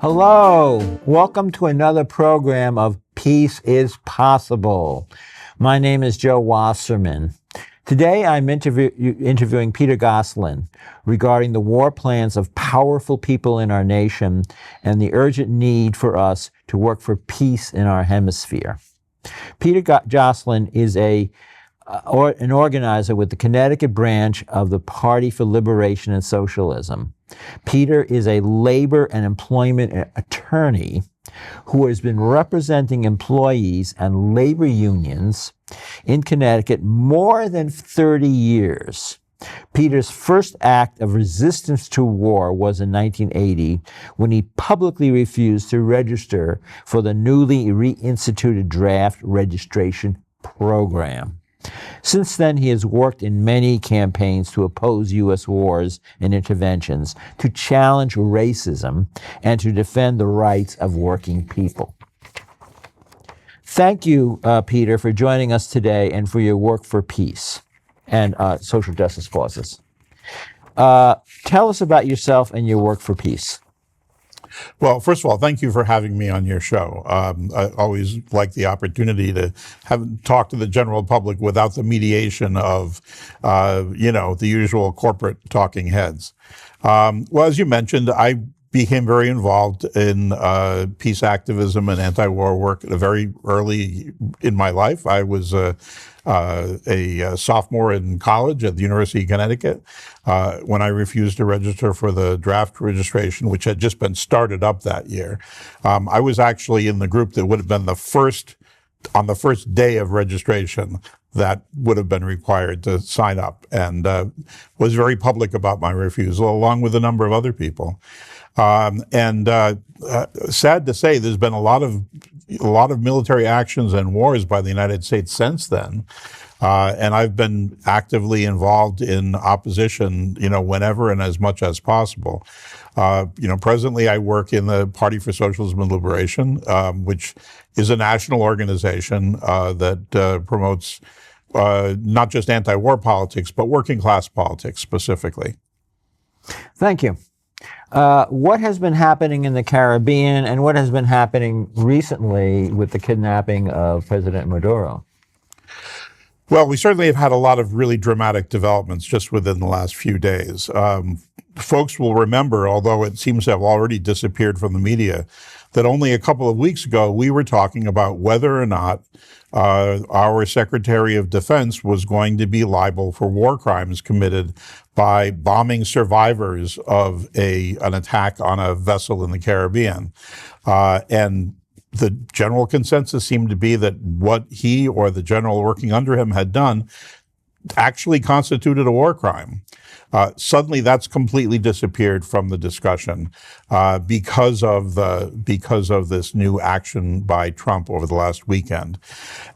Hello, welcome to another program of Peace is Possible. My name is Joe Wasserman. Today I'm interviewing Peter Goselin regarding the war plans of powerful people in our nation and the urgent need for us to work for peace in our hemisphere. Peter Goselin is an organizer with the Connecticut branch of the Party for Liberation and Socialism. Peter is a labor and employment attorney who has been representing employees and labor unions in Connecticut more than 30 years. Peter's first act of resistance to war was in 1980 when he publicly refused to register for the newly reinstituted draft registration program. Since then, he has worked in many campaigns to oppose U.S. wars and interventions, to challenge racism, and to defend the rights of working people. Thank you, Peter, for joining us today and for your work for peace and social justice causes. Tell us about yourself and your work for peace. Well, first of all, thank you for having me on your show. I always like the opportunity to talk to the general public without the mediation of, the usual corporate talking heads. Well, as you mentioned, I became very involved in peace activism and anti-war work very early in my life. I was a sophomore in college at the University of Connecticut when I refused to register for the draft registration, which had just been started up that year. I was actually in the group that would have been on the first day of registration that would have been required to sign up, and was very public about my refusal, along with a number of other people. Sad to say, there's been a lot of military actions and wars by the United States since then. And I've been actively involved in opposition, whenever and as much as possible. Presently I work in the Party for Socialism and Liberation, which is a national organization that promotes not just anti-war politics, but working class politics specifically. Thank you. What has been happening in the Caribbean and what has been happening recently with the kidnapping of President Maduro? Well, we certainly have had a lot of really dramatic developments just within the last few days. Folks will remember, although it seems to have already disappeared from the media, that only a couple of weeks ago we were talking about whether or not our Secretary of Defense was going to be liable for war crimes committed by bombing survivors of an attack on a vessel in the Caribbean. And the general consensus seemed to be that what he or the general working under him had done actually constituted a war crime. Suddenly, that's completely disappeared from the discussion because of this new action by Trump over the last weekend.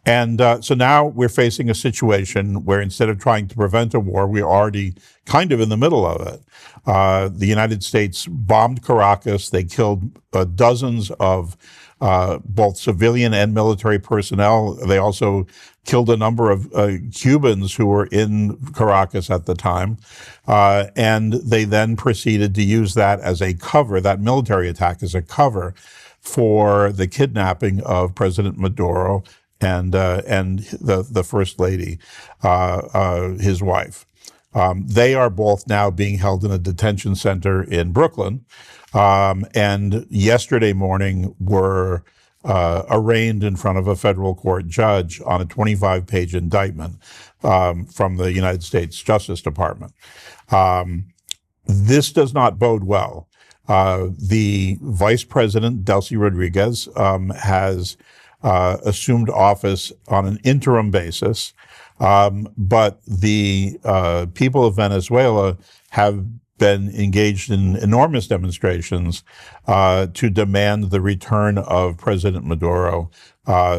And so now we're facing a situation where instead of trying to prevent a war, we're already kind of in the middle of it. The United States bombed Caracas. They killed dozens of both civilian and military personnel. They also killed a number of Cubans who were in Caracas at the time. And they then proceeded to use that as a cover, that military attack as a cover for the kidnapping of President Maduro and the First Lady, his wife. They are both now being held in a detention center in Brooklyn, and yesterday morning were arraigned in front of a federal court judge on a 25-page indictment from the United States Justice Department. This does not bode well. The Vice President, Delcy Rodriguez, has assumed office on an interim basis. But the people of Venezuela have been engaged in enormous demonstrations to demand the return of President Maduro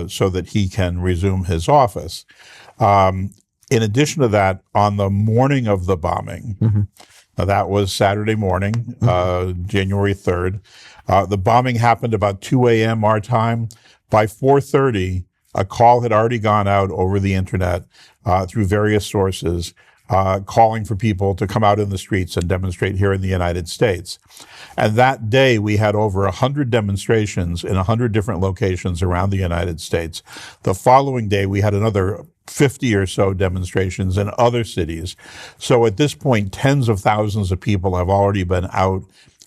so that he can resume his office. In addition to that, on the morning of the bombing, That was Saturday morning, January 3rd. The bombing happened about 2 a.m. our time. By 4:30, a call had already gone out over the internet through various sources, calling for people to come out in the streets and demonstrate here in the United States. And that day, we had over 100 demonstrations in 100 different locations around the United States. The following day, we had another 50 or so demonstrations in other cities. So at this point, tens of thousands of people have already been out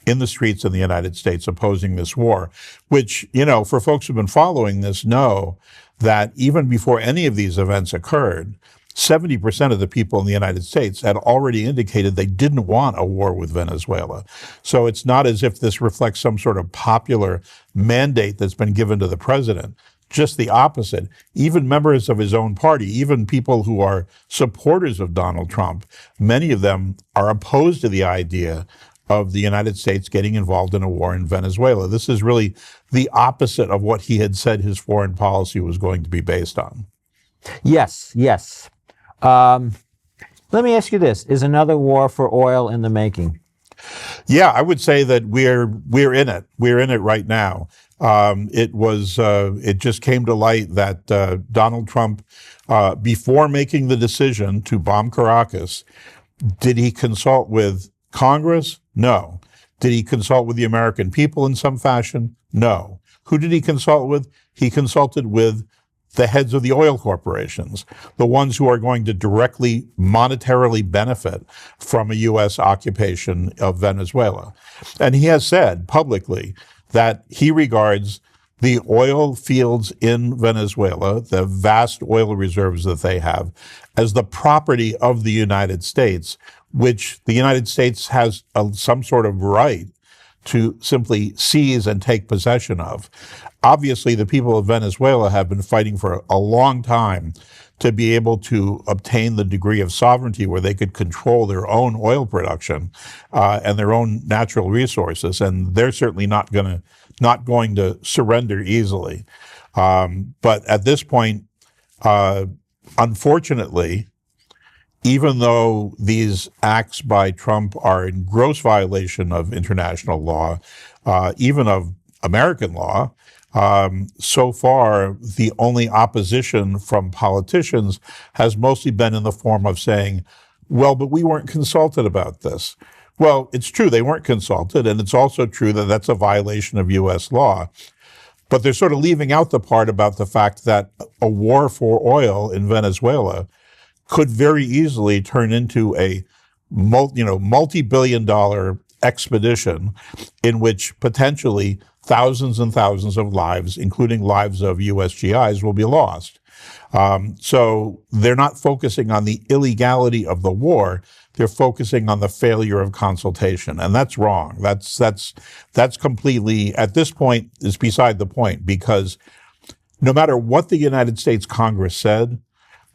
in the streets in the United States opposing this war, which, for folks who've been following this know that even before any of these events occurred, 70% of the people in the United States had already indicated they didn't want a war with Venezuela. So it's not as if this reflects some sort of popular mandate that's been given to the president. Just the opposite. Even members of his own party, even people who are supporters of Donald Trump, many of them are opposed to the idea of the United States getting involved in a war in Venezuela. This is really the opposite of what he had said his foreign policy was going to be based on. Yes. Let me ask you this. Is another war for oil in the making? Yeah, I would say that we're in it. We're in it right now. It just came to light that Donald Trump, before making the decision to bomb Caracas, did he consult with Congress? No. Did he consult with the American people in some fashion? No. Who did he consult with? He consulted with the heads of the oil corporations, the ones who are going to directly monetarily benefit from a U.S. occupation of Venezuela. And he has said publicly that he regards the oil fields in Venezuela, the vast oil reserves that they have, as the property of the United States, which the United States has some sort of right to simply seize and take possession of. Obviously, the people of Venezuela have been fighting for a long time to be able to obtain the degree of sovereignty where they could control their own oil production and their own natural resources, and they're certainly not going to surrender easily. But at this point, unfortunately, even though these acts by Trump are in gross violation of international law, even of American law, so far the only opposition from politicians has mostly been in the form of saying, well, but we weren't consulted about this. Well, it's true they weren't consulted, and it's also true that that's a violation of U.S. law. But they're sort of leaving out the part about the fact that a war for oil in Venezuela could very easily turn into a multi-billion-dollar expedition in which potentially thousands and thousands of lives, including lives of USGIs, will be lost. So they're not focusing on the illegality of the war. They're focusing on the failure of consultation, and that's wrong. That's completely, at this point, is beside the point, because no matter what the United States Congress said,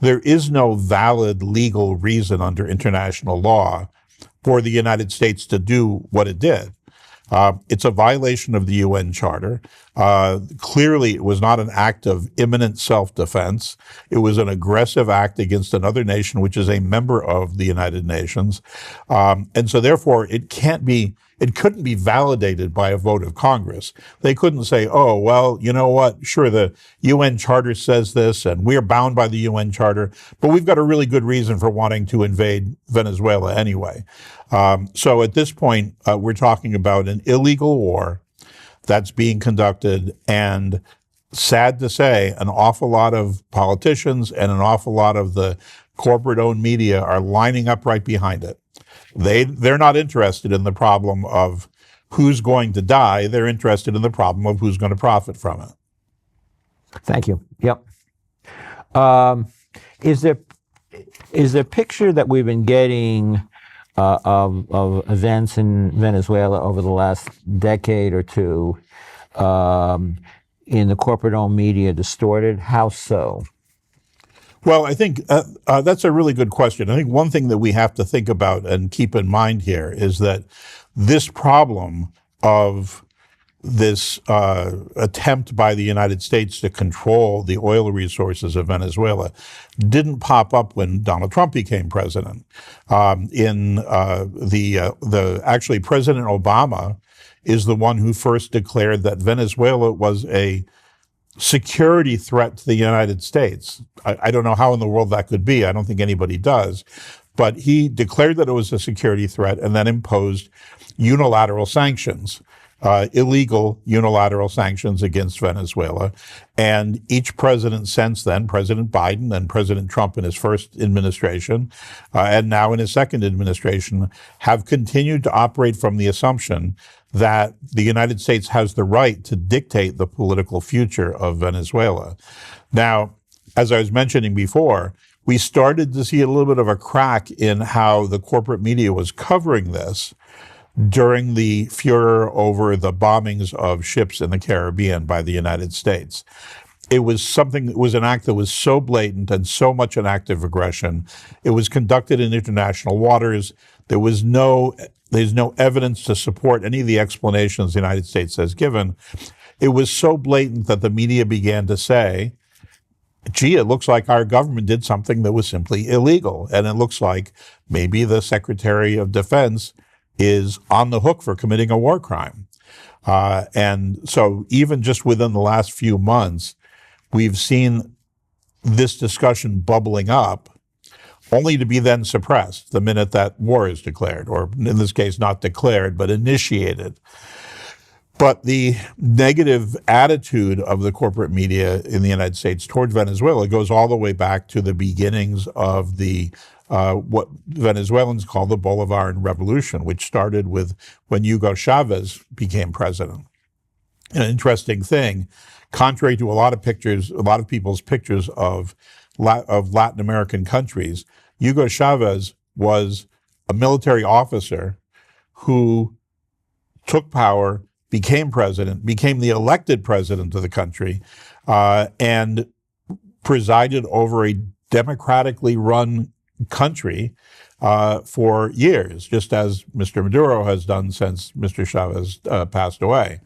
there is no valid legal reason under international law for the United States to do what it did. It's a violation of the UN Charter. Clearly, it was not an act of imminent self-defense. It was an aggressive act against another nation, which is a member of the United Nations. And so therefore, it couldn't be validated by a vote of Congress. They couldn't say, oh, well, you know what? Sure, the UN Charter says this, and we're bound by the UN Charter, but we've got a really good reason for wanting to invade Venezuela anyway. So at this point, we're talking about an illegal war that's being conducted, and sad to say, an awful lot of politicians and an awful lot of the corporate-owned media are lining up right behind it. They're not interested in the problem of who's going to die. They're interested in the problem of who's going to profit from it. Thank you. Yep. Is there picture that we've been getting of events in Venezuela over the last decade or two in the corporate-owned media distorted? How so? Well, I think that's a really good question. I think one thing that we have to think about and keep in mind here is that this problem of this attempt by the United States to control the oil resources of Venezuela didn't pop up when Donald Trump became president. Actually, President Obama is the one who first declared that Venezuela was a security threat to the United States. I don't know how in the world that could be. I don't think anybody does. But he declared that it was a security threat and then imposed unilateral sanctions. Illegal unilateral sanctions against Venezuela. And each president since then, President Biden and President Trump in his first administration, and now in his second administration, have continued to operate from the assumption that the United States has the right to dictate the political future of Venezuela. Now, as I was mentioning before, we started to see a little bit of a crack in how the corporate media was covering this during the furor over the bombings of ships in the Caribbean by the United States. It was an act that was so blatant and so much an act of aggression. It was conducted in international waters. There's no evidence to support any of the explanations the United States has given. It was so blatant that the media began to say, gee, it looks like our government did something that was simply illegal. And it looks like maybe the Secretary of Defense is on the hook for committing a war crime. And so even just within the last few months, we've seen this discussion bubbling up, only to be then suppressed the minute that war is declared, or in this case, not declared, but initiated. But the negative attitude of the corporate media in the United States toward Venezuela goes all the way back to the beginnings of the what Venezuelans call the Bolivarian Revolution, which started with when Hugo Chavez became president. An interesting thing, contrary to a lot of people's pictures of Latin American countries, Hugo Chavez was a military officer who took power, became president, became the elected president of the country, and presided over a democratically run country for years, just as Mr. Maduro has done since Mr. Chavez passed away.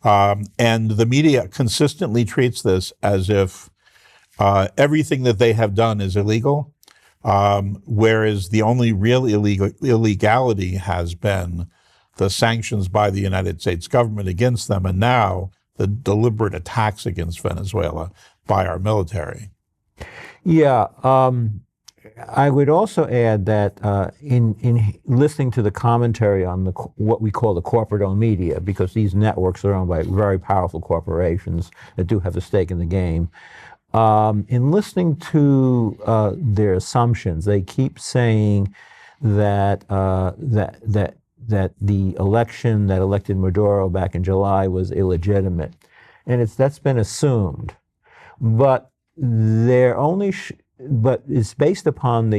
And the media consistently treats this as if everything that they have done is illegal, whereas the only real illegality has been the sanctions by the United States government against them, and now the deliberate attacks against Venezuela by our military. Yeah. I would also add that in listening to the commentary on what we call the corporate-owned media, because these networks are owned by very powerful corporations that do have a stake in the game, in listening to their assumptions, they keep saying that that the election that elected Maduro back in July was illegitimate, and that's been assumed, but they're only. But it's based upon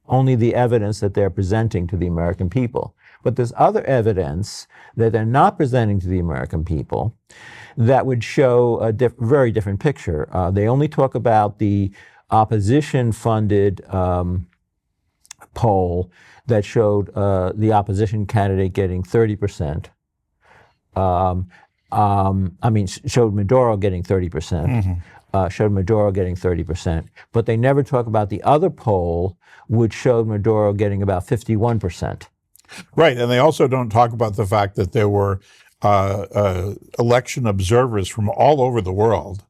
only the evidence that they're presenting to the American people. But there's other evidence that they're not presenting to the American people that would show a very different picture. They only talk about the opposition-funded poll that showed the opposition candidate getting 30%. Showed Maduro getting 30%. Mm-hmm. Showed Maduro getting 30%, but they never talk about the other poll, which showed Maduro getting about 51%. Right, and they also don't talk about the fact that there were election observers from all over the world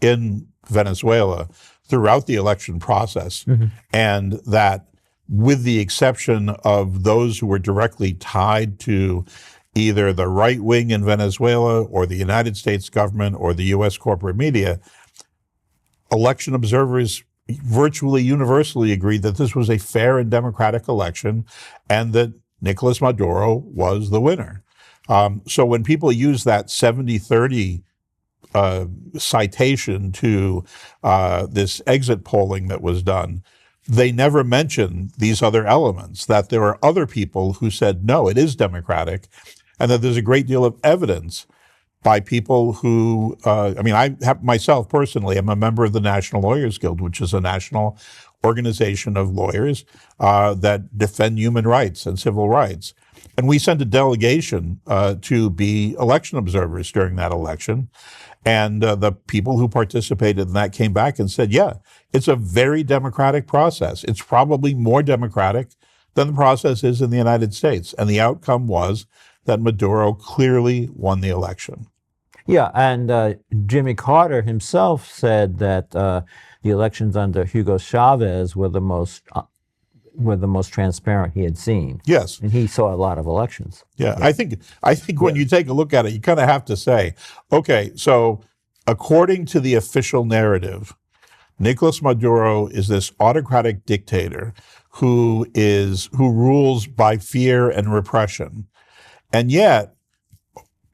in Venezuela throughout the election process, mm-hmm. and that with the exception of those who were directly tied to either the right wing in Venezuela or the United States government or the U.S. corporate media, election observers virtually universally agreed that this was a fair and democratic election and that Nicolas Maduro was the winner. So when people use that 70-30 citation to this exit polling that was done, they never mention these other elements, that there are other people who said, no, it is democratic, and that there's a great deal of evidence by people who, I have myself personally, I'm a member of the National Lawyers Guild, which is a national organization of lawyers that defend human rights and civil rights. And we sent a delegation to be election observers during that election. And the people who participated in that came back and said, yeah, it's a very democratic process. It's probably more democratic than the process is in the United States. And the outcome was that Maduro clearly won the election. Yeah, and Jimmy Carter himself said that the elections under Hugo Chavez were the most transparent he had seen. Yes. And he saw a lot of elections. Yeah. I think when you take a look at it, you kind of have to say, okay, so according to the official narrative, Nicolas Maduro is this autocratic dictator who rules by fear and repression. And yet,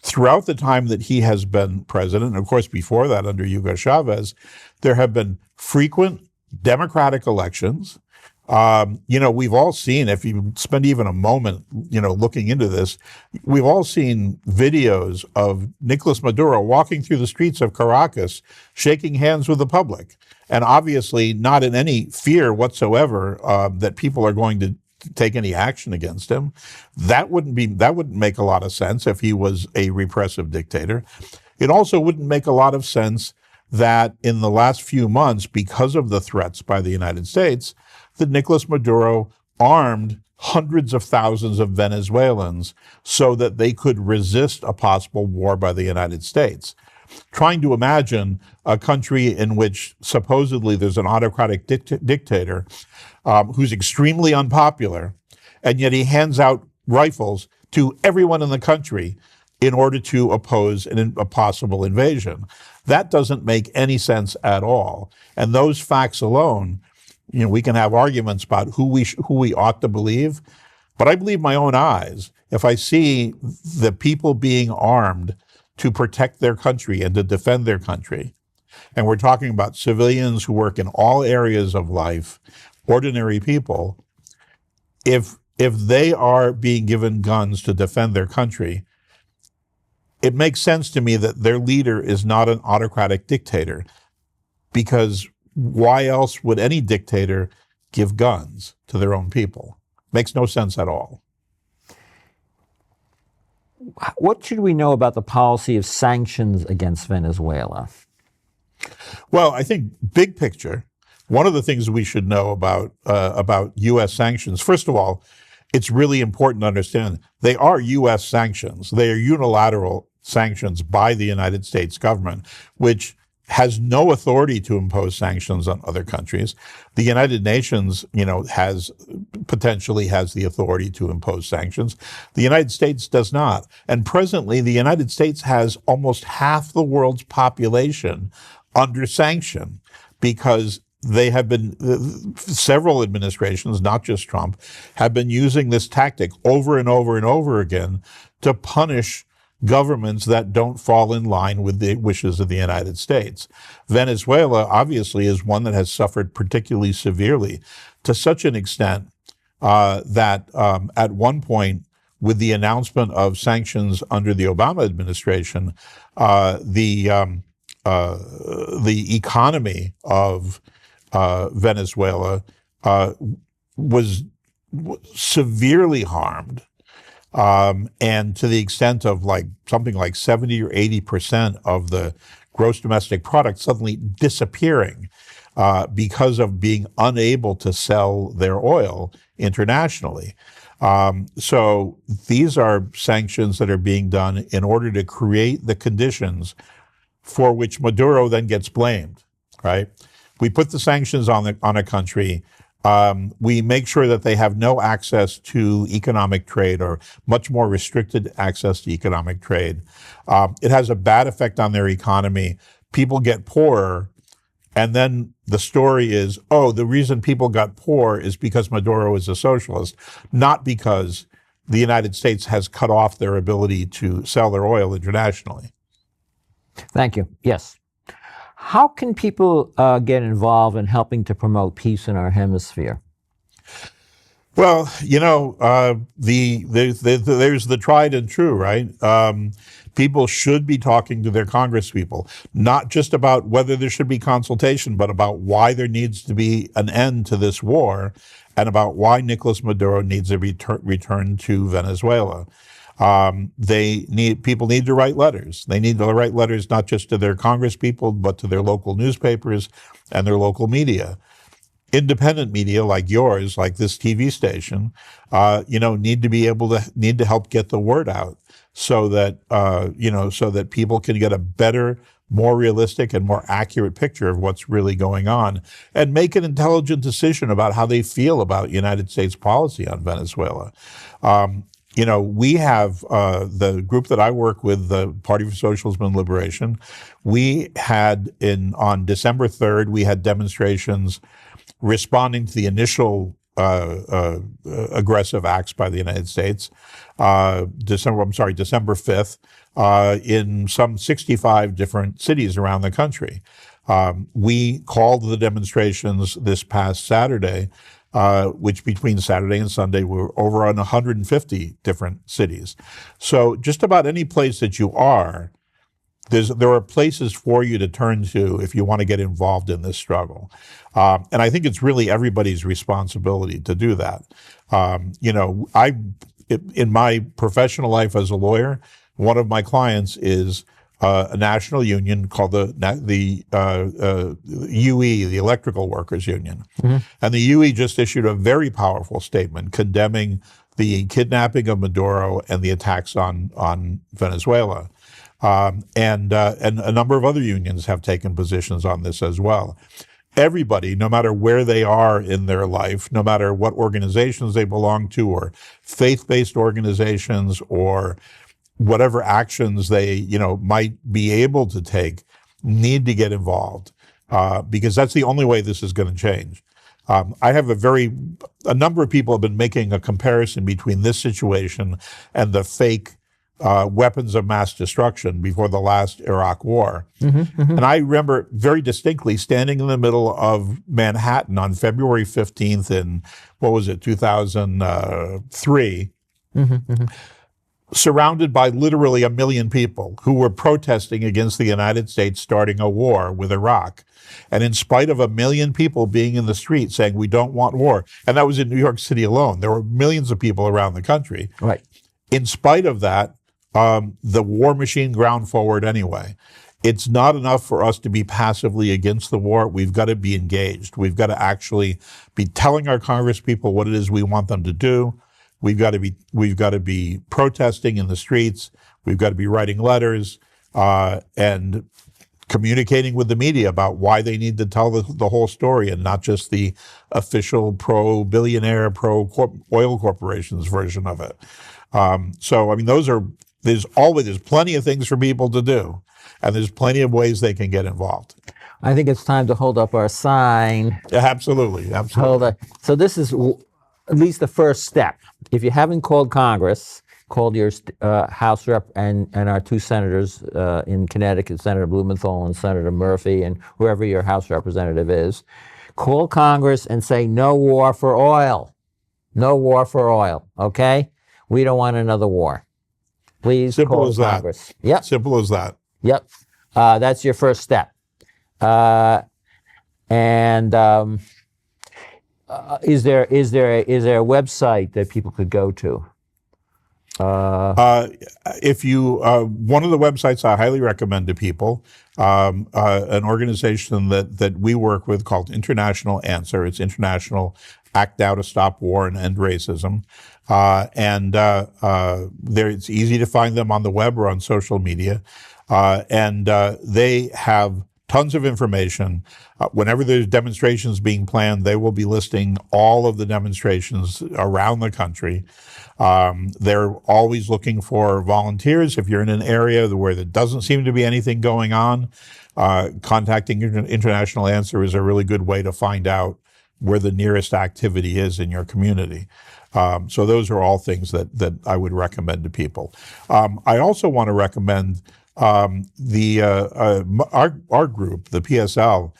throughout the time that he has been president, and of course before that under Hugo Chavez, there have been frequent democratic elections. We've all seen, if you spend even a moment, looking into this, we've all seen videos of Nicolas Maduro walking through the streets of Caracas, shaking hands with the public, and obviously not in any fear whatsoever that people are going to take any action against him. That wouldn't make a lot of sense if he was a repressive dictator. It also wouldn't make a lot of sense that in the last few months, because of the threats by the United States, that Nicolas Maduro armed hundreds of thousands of Venezuelans so that they could resist a possible war by the United States. Trying to imagine a country in which supposedly there's an autocratic dictator who's extremely unpopular, and yet he hands out rifles to everyone in the country in order to oppose a possible invasion. That doesn't make any sense at all. And those facts alone, we can have arguments about who we ought to believe, but I believe my own eyes. If I see the people being armed to protect their country and to defend their country, and we're talking about civilians who work in all areas of life, ordinary people, if they are being given guns to defend their country, it makes sense to me that their leader is not an autocratic dictator, because why else would any dictator give guns to their own people? Makes no sense at all. What should we know about the policy of sanctions against Venezuela? Well, I think big picture, one of the things we should know about U.S. sanctions, first of all, it's really important to understand they are U.S. sanctions. They are unilateral sanctions by the United States government, which has no authority to impose sanctions on other countries. The United Nations, potentially has the authority to impose sanctions. The United States does not. And presently, the United States has almost half the world's population under sanction because they have been, several administrations, not just Trump, have been using this tactic over and over and over again to punish governments that don't fall in line with the wishes of the United States. Venezuela, obviously, is one that has suffered particularly severely, to such an extent that at one point, with the announcement of sanctions under the Obama administration, the economy of Venezuela was severely harmed. And to the extent of something like 70 or 80% of the gross domestic product suddenly disappearing because of being unable to sell their oil internationally. So these are sanctions that are being done in order to create the conditions for which Maduro then gets blamed, right? We put the sanctions on a country. We make sure that they have no access to economic trade or much more restricted access to economic trade. It has a bad effect on their economy. People get poorer. And then the story is, the reason people got poor is because Maduro is a socialist, not because the United States has cut off their ability to sell their oil internationally. Thank you. Yes. How can people get involved in helping to promote peace in our hemisphere? Well, there's the tried and true, right? People should be talking to their congresspeople, not just about whether there should be consultation, but about why there needs to be an end to this war and about why Nicolas Maduro needs to return to Venezuela. People need to write letters. They need to write letters not just to their congresspeople, but to their local newspapers and their local media. Independent media like yours, like this TV station, need to help get the word out so that so that people can get a better, more realistic and more accurate picture of what's really going on and make an intelligent decision about how they feel about United States policy on Venezuela. We have the group that I work with, the Party for Socialism and Liberation. We had on December 3rd, we had demonstrations responding to the initial aggressive acts by the United States. December 5th, in some 65 different cities around the country. We called the demonstrations this past Saturday, which between Saturday and Sunday were over on 150 different cities. So just about any place that you are, there are places for you to turn to if you want to get involved in this struggle. And I think it's really everybody's responsibility to do that. In my professional life as a lawyer, one of my clients is a national union called the UE, the Electrical Workers Union. Mm-hmm. And the UE just issued a very powerful statement condemning the kidnapping of Maduro and the attacks on Venezuela. And a number of other unions have taken positions on this as well. Everybody, no matter where they are in their life, no matter what organizations they belong to, or faith-based organizations, or whatever actions they, might be able to take, need to get involved because that's the only way this is going to change. I have a number of people have been making a comparison between this situation and the fake weapons of mass destruction before the last Iraq war. Mm-hmm, mm-hmm. And I remember very distinctly standing in the middle of Manhattan on February 15th in, 2003, mm-hmm, mm-hmm. surrounded by literally 1 million people who were protesting against the United States starting a war with Iraq. And in spite of 1 million people being in the street saying, we don't want war, and that was in New York City alone, there were millions of people around the country. Right. In spite of that, the war machine ground forward anyway. It's not enough for us to be passively against the war. We've got to be engaged. We've got to actually be telling our congresspeople what it is we want them to do. We've got to be protesting in the streets. We've got to be writing letters and communicating with the media about why they need to tell the whole story and not just the official pro-billionaire, pro-oil corporations version of it. There's plenty of things for people to do, and there's plenty of ways they can get involved. I think it's time to hold up our sign. Absolutely. So this is at least the first step. If you haven't called Congress, called your House Rep and our 2 senators in Connecticut, Senator Blumenthal and Senator Murphy, and whoever your House representative is, call Congress and say no war for oil. No war for oil, okay? We don't want another war. Please call Congress. Yep. Simple as that. Yep. That's your first step. Is there a website that people could go to? If you one of the websites I highly recommend to people, an organization that we work with called International Answer. It's International Act Now to Stop War and End Racism. It's easy to find them on the web or on social media. They have tons of information. Whenever there's demonstrations being planned, they will be listing all of the demonstrations around the country. They're always looking for volunteers. If you're in an area where there doesn't seem to be anything going on, contacting International Answer is a really good way to find out where the nearest activity is in your community. So those are all things that I would recommend to people. I also want to recommend our group, the PSL.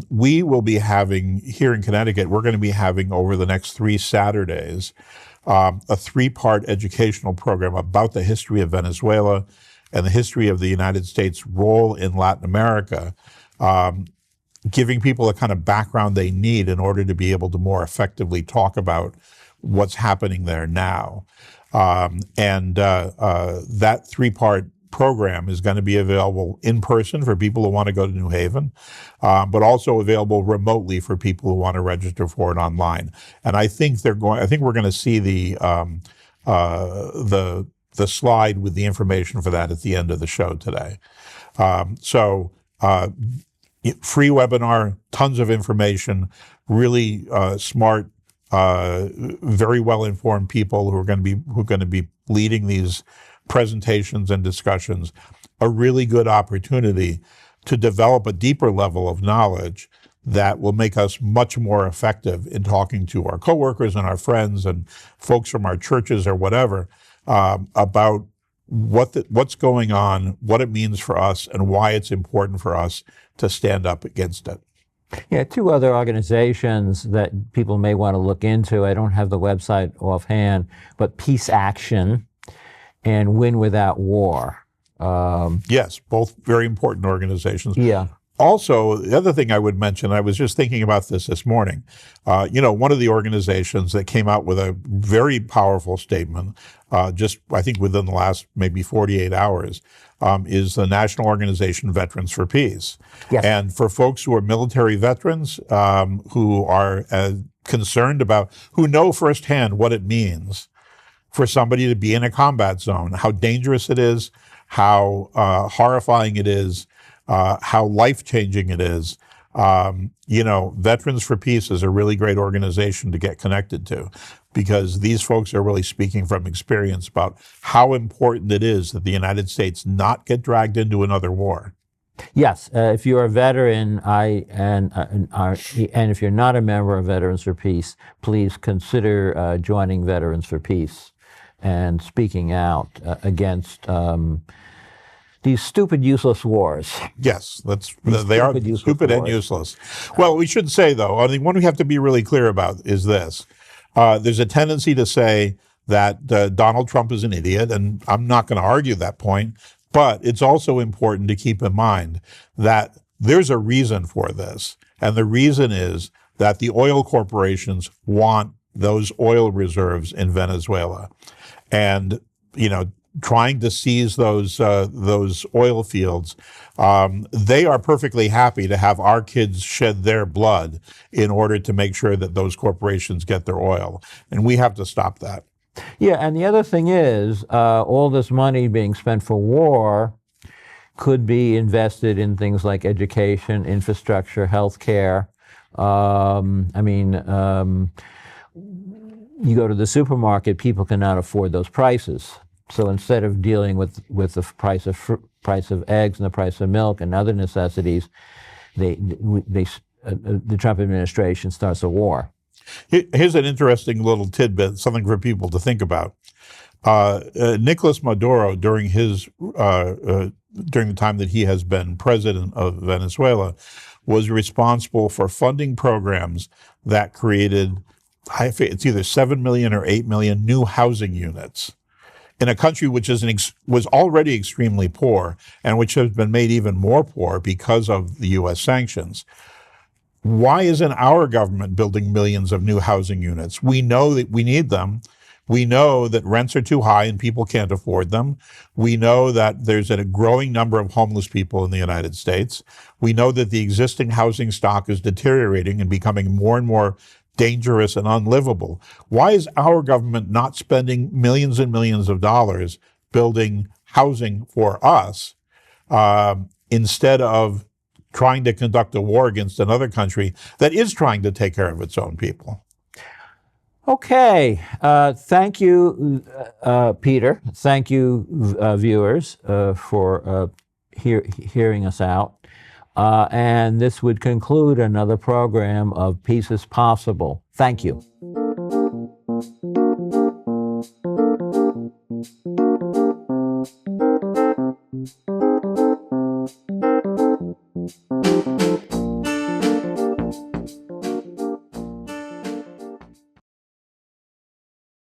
We will be having here in Connecticut. We're going to be having over the next 3 Saturdays a 3-part educational program about the history of Venezuela and the history of the United States' role in Latin America, giving people a kind of background they need in order to be able to more effectively talk about what's happening there now. That three-part program is going to be available in person for people who want to go to New Haven, but also available remotely for people who want to register for it online. And I think we're going to see the slide with the information for that at the end of the show today. Free webinar, tons of information, really smart, very well-informed people who are going to be leading these presentations and discussions. A really good opportunity to develop a deeper level of knowledge that will make us much more effective in talking to our coworkers and our friends and folks from our churches or whatever about what's going on, what it means for us, and why it's important for us to stand up against it. Yeah, two other organizations that people may want to look into. I don't have the website offhand, but Peace Action and Win Without War. Yes, both very important organizations. Yeah. Also, the other thing I would mention, I was just thinking about this morning, one of the organizations that came out with a very powerful statement, just I think within the last maybe 48 hours, is the National Organization Veterans for Peace. Yes. And for folks who are military veterans, who are concerned about, who know firsthand what it means for somebody to be in a combat zone, how dangerous it is, how horrifying it is, how life-changing it is. Veterans for Peace is a really great organization to get connected to, because these folks are really speaking from experience about how important it is that the United States not get dragged into another war. Yes, if you're a veteran, and if you're not a member of Veterans for Peace, please consider joining Veterans for Peace and speaking out against these stupid, useless wars. Yes, they are stupid and useless. Well, we should say, though, I think one we have to be really clear about is this. There's a tendency to say that Donald Trump is an idiot, and I'm not going to argue that point, but it's also important to keep in mind that there's a reason for this, and the reason is that the oil corporations want those oil reserves in Venezuela. And, trying to seize those oil fields, they are perfectly happy to have our kids shed their blood in order to make sure that those corporations get their oil. And we have to stop that. Yeah, and the other thing is, all this money being spent for war could be invested in things like education, infrastructure, healthcare. You go to the supermarket, people cannot afford those prices. So instead of dealing with the price of eggs and the price of milk and other necessities, the Trump administration starts a war. Here's an interesting little tidbit, something for people to think about. Nicolas Maduro, during the time that he has been president of Venezuela, was responsible for funding programs that created, it's either 7 million or 8 million new housing units in a country which was already extremely poor and which has been made even more poor because of the U.S. sanctions. Why isn't our government building millions of new housing units? We know that we need them. We know that rents are too high and people can't afford them. We know that there's a growing number of homeless people in the United States. We know that the existing housing stock is deteriorating and becoming more and more dangerous and unlivable. Why is our government not spending millions and millions of dollars building housing for us instead of trying to conduct a war against another country that is trying to take care of its own people? Okay. Thank you, Peter. Thank you, viewers, for hearing us out. And this would conclude another program of Peace is Possible. Thank you.